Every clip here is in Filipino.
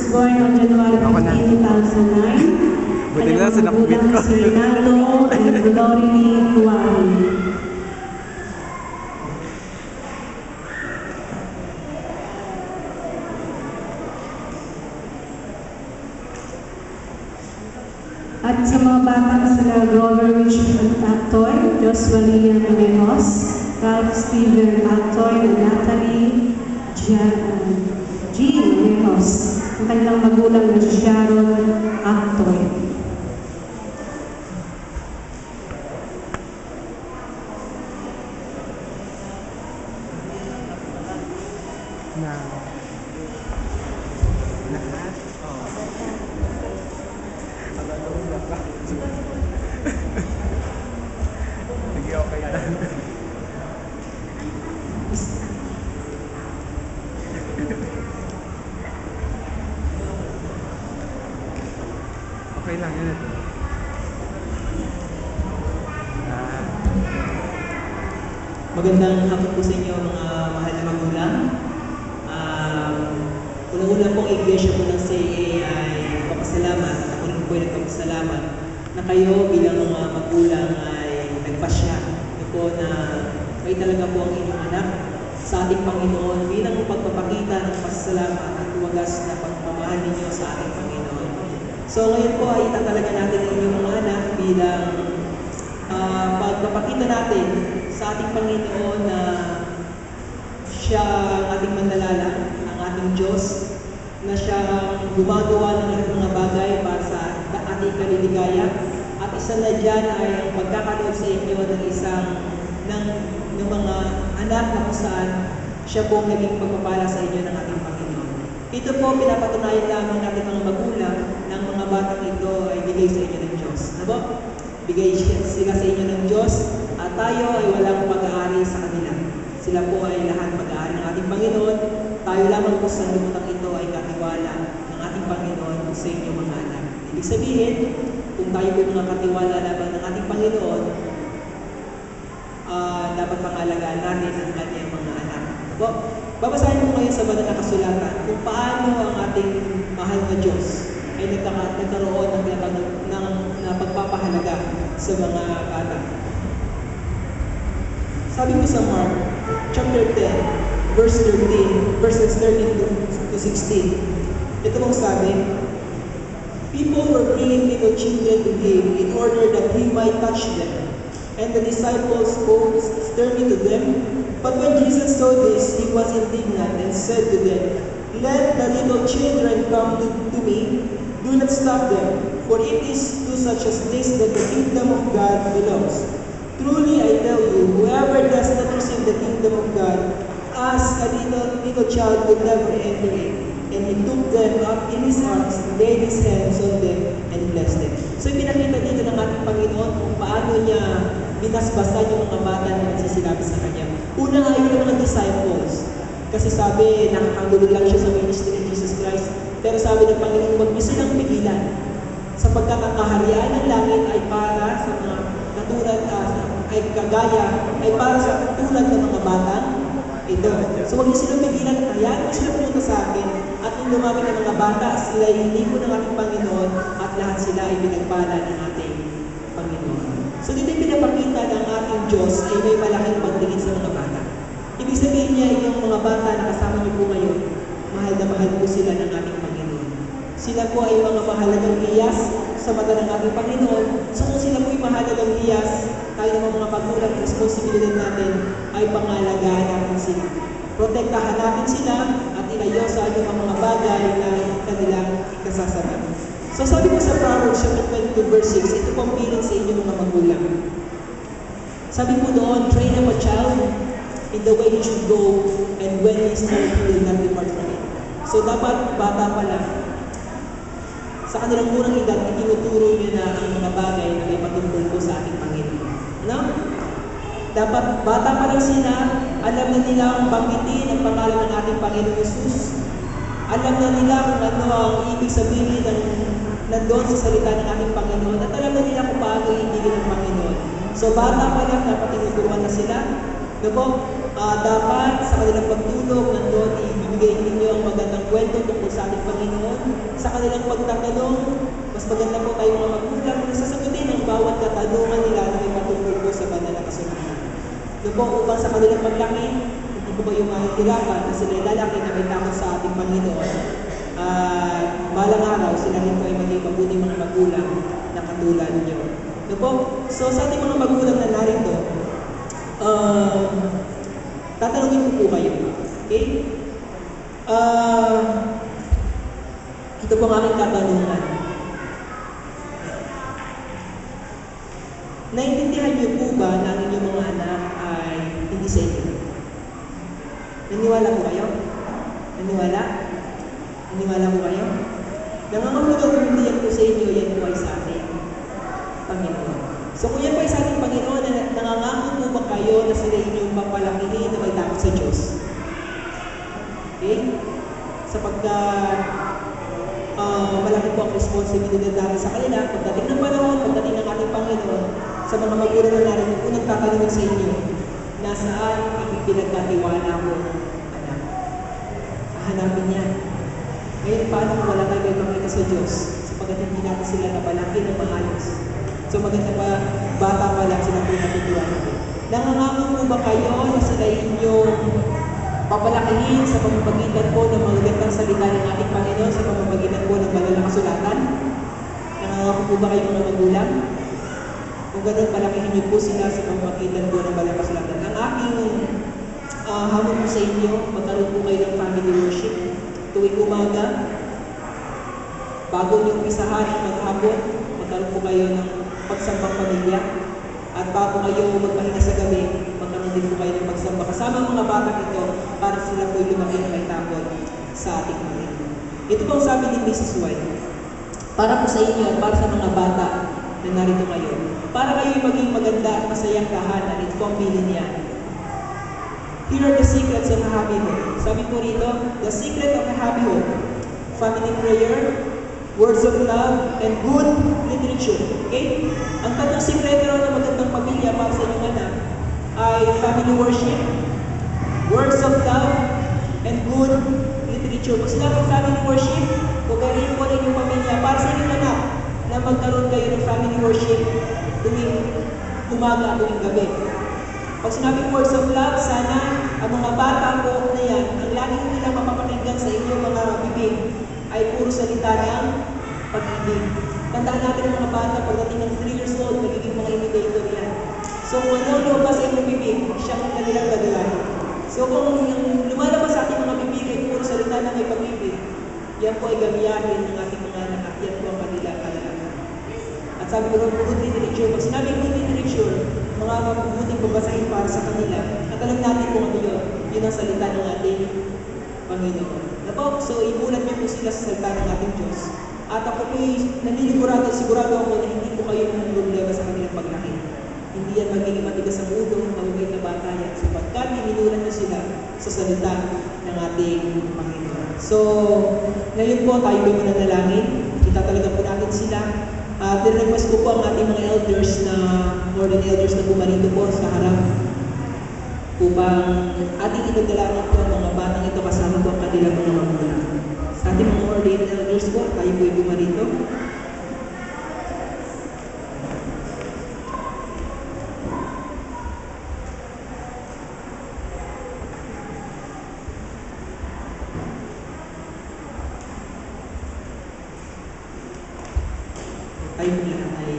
was born on January 15, 2009. Buti na sinakbit ko. Si Renato and Glory Huari. At sa mga batang sila, Grover Richard Actoy, Joshua Lian Ramos, Ralph Steven Actoy, Natalie Jean Ramos, ang kanilang magulang na Sharon Actoy. Sige, okay lang. Okay lang yun. Magandang hapon po sa inyo mga mahal na magulang. Unang-una pong iglesia po ng CA ay papasalamat at ako rin po ay nagpapasalamat na kayo bilang mga magulang ay nagpasya po na kayo talaga po ang inyong anak sa ating Panginoon bilang pagpapakita ng pasasalamat at wagas na pagmamahal ninyo sa ating Panginoon. So ngayon po ay itatalaga natin ang inyong mga anak bilang pagpapakita natin sa ating Panginoon na siya ang ating manlalala, ang ating Diyos, na siya ang gumagawa ng lahat ng mga bagay para sa ating kaliligaya. At isa na dyan ay ang pagkakalob sa inyo ng mga anak na kung saan siya po naging pagpapala sa inyo ng ating Panginoon. Ito po pinapatunayan lamang natin mga magulang ng mga batang ito ay bigay sa inyo ng Diyos. Ano? Bigay sila sa inyo ng Diyos at tayo ay walang pag-aari sa kanila. Sila po ay lahat pag-aari ng ating Panginoon. Tayo lamang po sa lumutang ito ay katiwala ng ating Panginoon sa inyo mga anak. Ibig sabihin, kung tayo po mga katiwala lamang ng ating Panginoon, dapat pangalagaan natin ang kanyang mga anak. So, babasahin ko ngayon sa banal na kasulatan kung paano ang ating mahal na Diyos ay nagkaroon ng pagpapahalaga sa mga bata. Sabi ko sa Mark, chapter 10, verses 13 to 16. Ito mong sabi, people were bringing little children to him in order that he might touch them. And the disciples spoke sternly to them. But when Jesus saw this, he was indignant and said to them, let the little children come to me. Do not stop them, for it is to such as this that the kingdom of God belongs. Truly I tell you, whoever does not receive the kingdom of God as a little child could never enter it. And he took them up in his arms, laid his hands on them, and blessed them. So pinakita dito ng ating Panginoon kung paano niya binasbasan yung mga bata na nagsisinabi sa kanya. Una ay yung mga disciples. Kasi sabi, nakakagulo lang siya sa ministry ni Jesus Christ. Pero sabi ng Panginoon, huwag niyo silang pigilan. Sapagkat ang kaharian ng langit ay para sa mga katulad, ay kagaya, ay para sa katulad ng mga batang ito. So huwag niyo silang pigilan, hayaan mo sila pumunta sa akin. At nung lumapit ng mga bata, sila ay hinipo ng ating Panginoon at lahat sila ay pinagpala ng ating Panginoon. So dito yung pinapakita ng ating Diyos ay may malaking pagtingin sa mga bata. Ibig sabihin niya, yung mga bata na kasama niyo po ngayon, mahal na mahal po sila ng ating Panginoon. Sila po ay mga mahalagang iyas sa mata ng ating Panginoon. So kung sila po ay mahalagang iyas, tayo naman mga magulang, responsibilidad natin ay pangalagaan natin sila. Protektahan natin sila at inayosan yung mga bagay na kanilang ikasasama. So sabi ko sa Proverbs chapter 22 verse 6, ito pong piling sa inyo mga magulang. Sabi po doon, train up a child in the way he should go, and when he is old, he will not depart from it. So dapat bata pa lang, sa kanilang murang edad, itinuturo niyo na ang mga bagay na may patungkol po sa ating Panginoon. Ano? Dapat bata pa lang sila, alam na nila ang banggitin ang pangalan ng ating Panginoon Jesus. Alam na nila kung ano ang ibig sabihin ng nandoon sa salita ng ating Panginoon at alam na nila kung paano ibigin ng Panginoon. So bata pa lang, dapat tinuturuan na sila. Dapat sa kanilang pagtulog nandoon ibibigay ninyo ang magandang kwento tungkol sa ating Panginoon. sa kanilang pagtatanong, mas maganda po tayong mga magulang na sasagutin ang bawat katanungan nila na may patungkol po sa banal na kasulatan. Doon po upang sa kanilang paglaki, hindi po kayo mahihirapan na sila lalaki na may takot sa ating Panginoon. Balang araw, sila rin po ay maging mabuting mga magulang na katulad niyo. Doon po, so sa ating mga magulang na narito, tatanungin ko po kayo. Okay? Ito po ang aming katanungan. Naintindihan niyo po ba na ang inyong mga anak ay hindi sa inyo? Naniwala po kayo? Naniwala? Naniwala po kayo? Nangangahulugang kung hindi yan po sa inyo, yan po ay sa ating Panginoon. So kung yan po ay sa ating Panginoon, nangangako po ba kayo na sila inyong papalakihin na may takot sa Diyos? Okay? Sapagkat malaki po ang responsibilidad natin sa kanila pagdating ng panahon, pagdating ng ating Panginoon, sa mga magulang na narin po nagtatanungin sa inyo, nasaan ang pinagkatiwala ko, anak? Hahanapin niya. Ngayon, paano kung wala tayo ipakita sa Diyos? Sapagkat hindi natin sila napalaki ng maayos. So maganda pa, bata pa lang sila po natitiwala. Nangangako po ba kayo na sila inyong papalakihin sa pamamagitan po ng mga gandang salita ng ating Panginoon, sa pamamagitan po ng banal na kasulatan? Nangangako po ba kayo mga magulang? Kung gano'n, palakihin niyo po sila sa pamamagitan po ng banal na kasulatan. Ang aking hamon po sa inyo, magkaroon po kayo ng family worship tuwing umaga, bago niyo umpisahan maghapon, magkaroon po kayo ng pagsambang pamilya, at bago kayo magpahinga sa gabi, magkaroon din po kayo ng pagsamba kasama ang mga bata ito para sila po lumaki ng may takot sa ating Panginoon. Ito po ang sabi ni Mrs. White, para po sa inyo at para sa mga bata na narito ngayon, para kayo maging maganda at masayang tahanan. Ito po ang bilin niya. Here are the secrets of a happy home. Sabi po rito, the secret of a happy home: family prayer, words of love, and good literature. Okay? Ang tatlong sikreto ng magandang pamilya para sa inyong anak ay family worship, words of love, and good literature. Kung sila ng family worship, pagaling po na inyong pamilya para sa inyong anak na magkaroon kayo ng family worship tuwing umaga at tuwing gabi. Pag sinabing words of love, sana ang mga bata po na yan, ang lagi nilang mapapakinggan sa inyong mga bibig ay puro salita ng pag-ibig. Tandaan natin ang mga bata, pagdating ng 3 years old, magiging mga imitator yan. So kung ano lumabas sa inyong bibig, siya ang kanilang dadalahin. So kung yung lumalabas sa ating mga bibig ay puro salita na may pag-ibig, yan po ay gamiyahin ng ating mga anak at yan po ang kanilang kalalakan. At sabi ko, good literature. Pag sinabing good literature, mga mabubuting babasahin para sa kanila. At alam natin kung ano yun. Yun ang salita ng ating Panginoon. So imulat niyo po sila sa salita ng ating Diyos. At ako po'y sigurado ako na hindi po kayo ng problema sa kanilang paglaki. Hindi yan magiging matigas ang ulo, mahugay na bata yan. Sapagkat ininulat niyo sila sa salita ng ating Panginoon. So, ngayon po tayo may mananalangin. Itatalaga po natin sila. Request ko po ang ating mga elders na, more than elders na pumarito po sa harap upang ating itagdalaman po ang mga batang ito kasama po ang kanilang mga magulang. Sa ating mga ordained elders po, tayo po ay pumarito. Tayo po lahat ay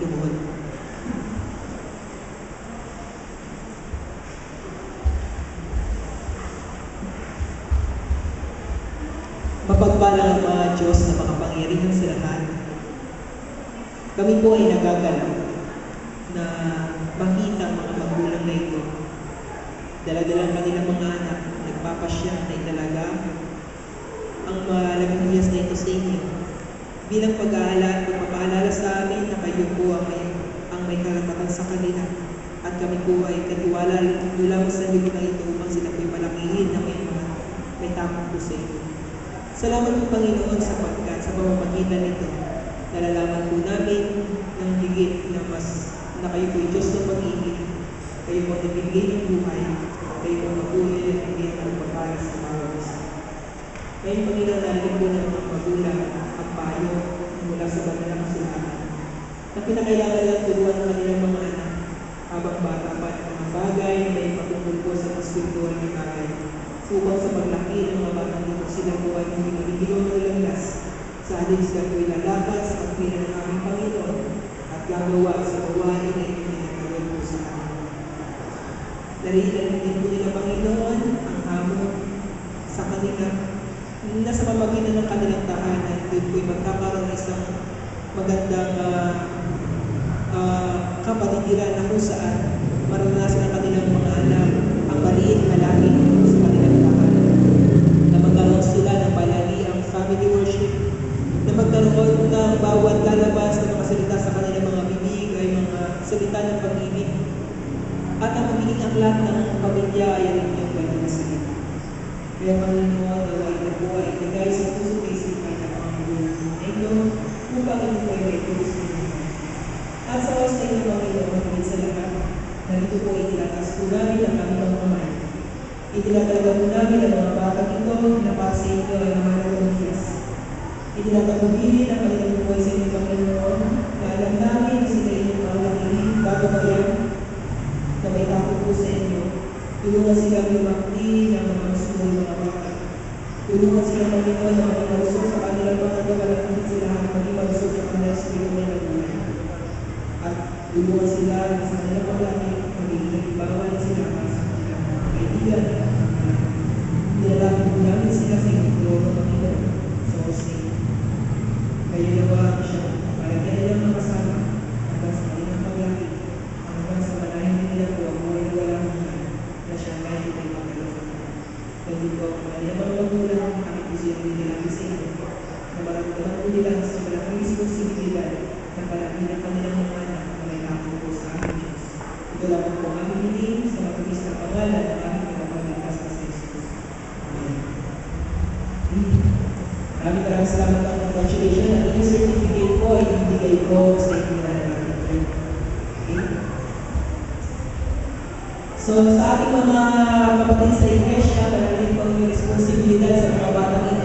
lumuhod. Mapagpalang ang mga Diyos na makapangyarihan sa lahat. Kami po ay nagagalak na makita ang mga magulang na ito. Dala-dalang kanilang mga anak, nagpapasya na italaga ang malabing hiyas na ito sa inyo. Bilang pagpapaalala sa amin na kayo po ang may karapatan sa kanila. At kami po ay katiwala lamang sa libro na ito upang sila po'y palakihin na may takot po sa inyo. Salamat po Panginoon sapagkat sa pamamagitan nito, nalalaman po namin ng higit na mas na kayo po'y Diyos ng pag-ibig, kayo po nagbibigay ng buhay, kayo po nagbibigay ng pagpapala sa bawat isa. Ngayon, Panginoon, narinig ko ng mga magulang ang payo mula sa banal na kasulatan na kinakailangan nilang turuan ng kanilang mga anak habang bata pa ng mga bagay na may patungkol ko sa espiritual na bagay. Upang sa paglaki ng mga batang dito, sila po ay hindi magiging ng landas. Sa halip sila po ilalakad sa kapilan ng aming Panginoon at gagawa sa gawain na itinatawag po sa amin. Narinig din po nila Panginoon ang hamon sa kanila na sa pamagitan ng kanilang tahanan, doon po'y magkakaroon ng isang magandang kapatigiran na kung saan maranasan ng kanilang mga anak ang maliit na langit sa kanilang tahanan. Na magkaroon sila ng palaliang family worship, na magkaroon ng bawat lalabas na mga salita sa kanilang mga bibig ay mga salita ng pag-ibig. At ang magiging aklat ng pamilya ay ang inyong banal na salita. Kaya Panginoon, naway na po ay ibigay sa puso at isipan ng mga magulang ninyo upang ito po ay may tulos ninyo. At sa oras na inyo, Panginoon, higit sa lahat, narito po itinatas po namin ang aming mga kamay. Itinataga po namin ang mga batang ito na para sa inyo ay mahalaga ng Diyos. Itinatagubilin ang kanilang buhay sa inyo, Panginoon, na alam namin na sila inyong maulakihin bago kayo na may takot po sa inyo. Tulungan silang lumakti ng mga masunod mga bata. Tulungan silang Panginoon na maging malusog sa kanilang mga nagkakalapit sila na maging malusog sa kanilang spiritual na buhay. At tulungan sila na sa kanilang paglaki, magiging nagbawan sila para sa kanilang mga kaibigan. Nilalapit po namin sila sa inyong tulong ng Panginoon sa Jose. Kaya nawa siya para kanilang makasama hanggang sa kanilang paglaki, hanggang sa manahin nila po ang buhay na walang na siya kahit ito'y magalasan. Nandito ang kanilang mga magulang ang aming pusiyan nila sa inyo na maramdaman po nila sa malaking responsibilidad na palagi ng kanilang mga anak na may takot po sa aming Diyos. Ito lamang po ang aming hiling sa matulis na pangalan ng aming kapagligtas na sa Jesus. Amen. Maraming salamat ang congratulations at yung certificate po ay ibigay ko sa inyo na natin. Okay? So sa ating mga kapatid sa iglesia, marami po yung responsibilidad sa mga batang ito